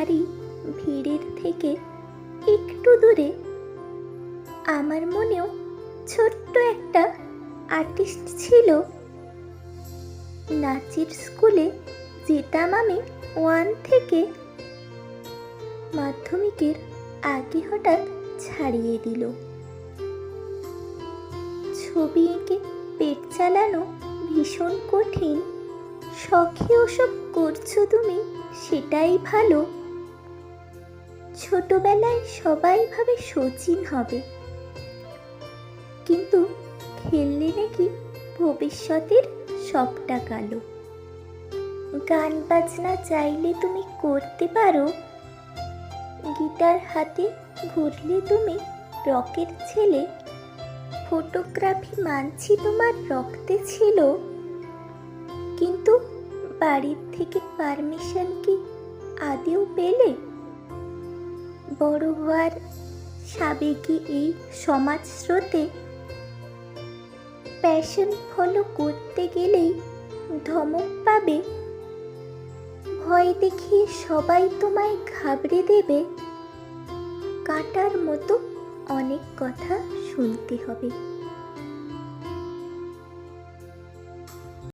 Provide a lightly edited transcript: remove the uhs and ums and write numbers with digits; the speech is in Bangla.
ভারী ভিড়ের থেকে একটু দূরে আমার মনেও ছোট্ট একটা আর্টিস্ট ছিল। নাচের স্কুলে যেতাম আমি 1 থেকে, মাধ্যমিকের আগে হঠাৎ ছাড়িয়ে দিল। ছবি এঁকে পেট চালানো ভীষণ কঠিন, শখে ওসব করছো তুমি সেটাই ভালো। ছোটবেলায় সবাই ভাবে শচীন হবে, কিন্তু খেললে নাকি ভবিষ্যতের সবটা কালো। গান বাজনা চাইলে তুমি করতে পারো, গিটার হাতে ঘুরলে তুমি রকের ছেলে। ফটোগ্রাফি মানছি তোমার রক্তে ছিল, কিন্তু বাড়ির থেকে পারমিশন কি আদেও পেলে? বড় হওয়ার সাবেকি এই সমাজ স্রোতে প্যাশন ফলো করতে গেলেই ধমক পাবে, ভয় দেখিয়ে সবাই তোমায় ঘাবড়ে দেবে। কাঁটার মতো অনেক কথা শুনতে হবে।